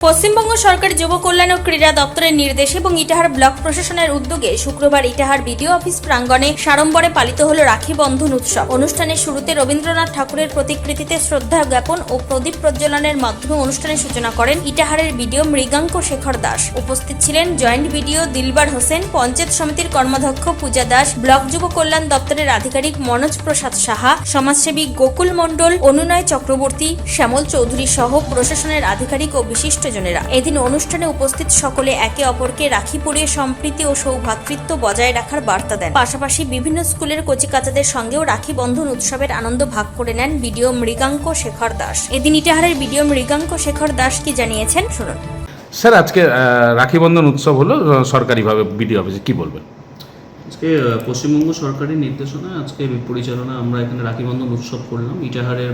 পশ্চিমবঙ্গ সরকার যুব কল্যাণ ও ক্রীড়া দপ্তরের নির্দেশে এবং ইটাহার ব্লক প্রশাসনের উদ্যোগে শুক্রবার ইটাহার বিডিও অফিস প্রাঙ্গণে সাড়ম্বরে পালিত হল রাখি বন্ধন উৎসব। অনুষ্ঠানের শুরুতে রবীন্দ্রনাথ ঠাকুরের প্রতিকৃতিতে শ্রদ্ধা জ্ঞাপন ও প্রদীপ প্রজ্বলনের মাধ্যমে অনুষ্ঠানের সূচনা করেন ইটাহারের বিডিও মৃগাঙ্ক শেখর দাস। উপস্থিত ছিলেন জয়েন্ট বিডিও দিলবার হোসেন, পঞ্চায়েত সমিতির কর্মাধ্যক্ষ পূজা দাস, ব্লক যুব কল্যাণ দপ্তরের আধিকারিক মনোজ প্রসাদ সাহা, সমাজসেবী গোকুল মণ্ডল, অনুনয় চক্রবর্তী, শ্যামল চৌধুরী সহ প্রশাসনের আধিকারিক ও বিশিষ্ট জনেরা। এদিন অনুষ্ঠানে উপস্থিত সকলে একে অপরকে রাখি পরিয়ে সম্প্রীতি ও সৌভ্রাতৃত্ব বজায় রাখার বার্তা দেন। পাশাপাশি বিভিন্ন স্কুলের কচিকাচাদের সঙ্গেও রাখি বন্ধন উৎসবের আনন্দ ভাগ করে নেন বিডিও মৃগাঙ্ক শেখর দাস। এদিন ইটাহারের বিডিও মৃগাঙ্ক শেখর দাস কি জানিয়েছেন শুনুন। স্যার, আজকে রাখি বন্ধন উৎসব হলো সরকারিভাবে বিডিও অফিসে, কি বলবেন? আজকে পশ্চিমবঙ্গ সরকারের নির্দেশনা আজকে পরিচালনা আমরা এখানে রাখি বন্ধন উৎসব করলাম। ইটাহারের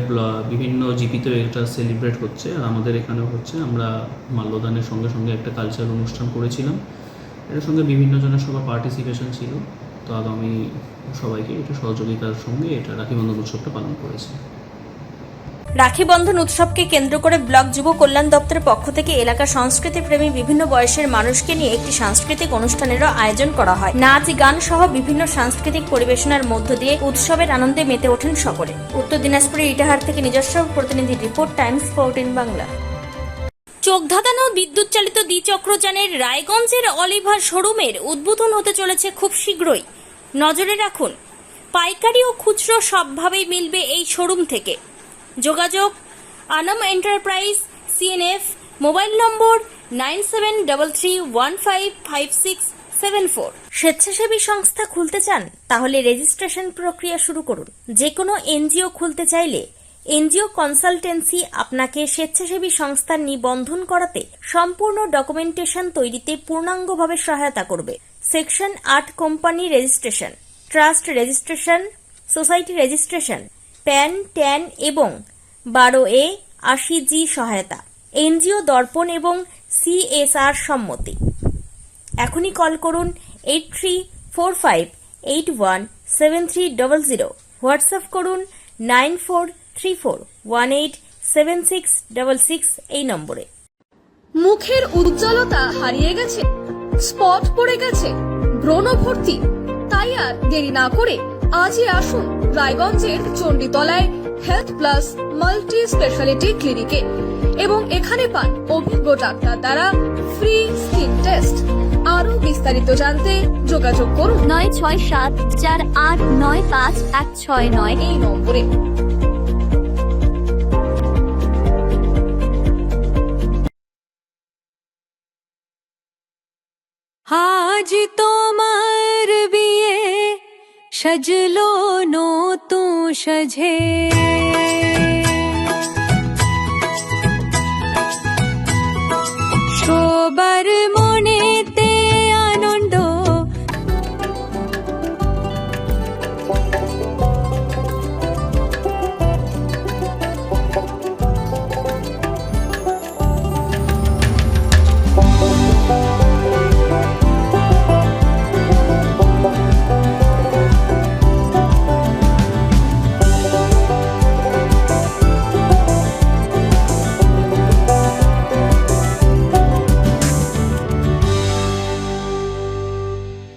বিভিন্ন জিপিতে এটা সেলিব্রেট হচ্ছে, আর আমাদের এখানেও হচ্ছে। আমরা মাল্যদানের সঙ্গে সঙ্গে একটা কালচারাল অনুষ্ঠান করেছিলাম, এর সঙ্গে বিভিন্ন জনের সবার পার্টিসিপেশন ছিল। তো আগামী সবাইকে এটা সহযোগিতার সঙ্গে এটা রাখি বন্ধন উৎসবটা পালন করেছি। রাখি বন্ধন উৎসবকে কেন্দ্র করে ব্লক যুব কল্যাণ দপ্তরের পক্ষ থেকে এলাকার সংস্কৃতি প্রেমী বিভিন্ন বয়সের মানুষকে নিয়ে একটি সাংস্কৃতিক অনুষ্ঠানেরও আয়োজন করা হয়। নাচ গান সহ বিভিন্ন সাংস্কৃতিক পরিবেশনার মধ্য দিয়ে উৎসবের আনন্দে মেতে ওঠেন সকলে। উত্তর দিনাজপুরের ইটাহার থেকে নিজস্ব প্রতিনিধি রিপোর্ট, টাইমস 14 বাংলা। চোখ ধাঁধানো বিদ্যুৎ চালিত দ্বিচক্রযানের রায়গঞ্জের অলিভার শোরুমের উদ্বোধন হতে চলেছে খুব শীঘ্রই। নজরে রাখুন, পাইকারি ও খুচরো সবভাবেই মিলবে এই শোরুম থেকে। যোগাযোগ আনাম এন্টারপ্রাইজ সিএনএফ, মোবাইল নম্বর 9733155674। স্বেচ্ছাসেবী সংস্থা খুলতে চান? তাহলে রেজিস্ট্রেশন প্রক্রিয়া শুরু করুন। যে কোনো এনজিও খুলতে চাইলে এনজিও কনসালটেন্সি আপনাকে স্বেচ্ছাসেবী সংস্থার নিবন্ধন করাতে সম্পূর্ণ ডকুমেন্টেশন তৈরিতে পূর্ণাঙ্গভাবে সহায়তা করবে। Section 8 company registration, trust registration, society registration, pan, tan এবং 12A 80G সহায়তা, এনজিও দর্পণ এবং CSR সম্মতি। এখনই কল করুন 8345817300, হোয়াটসঅ্যাপ করুন 9434187666 এই নম্বরে। মুখের উজ্জ্বলতা হারিয়ে গেছে, স্পট পড়ে গেছে, ব্রণ ভর্তি, তাই আর দেরি না করে আজই আসুন রায়গঞ্জের চণ্ডীতলায় হেলথ প্লাস মাল্টি স্পেশালিটি ক্লিনিকে এবং এখানে পান অভিজ্ঞ ডাক্তার দ্বারা ফ্রি স্কিন টেস্ট। আরো বিস্তারিত জানতে যোগাযোগ করুন 9674895169 এই নম্বরে। আজ তোমার বিয়ে সাজলো নতুন সাজে।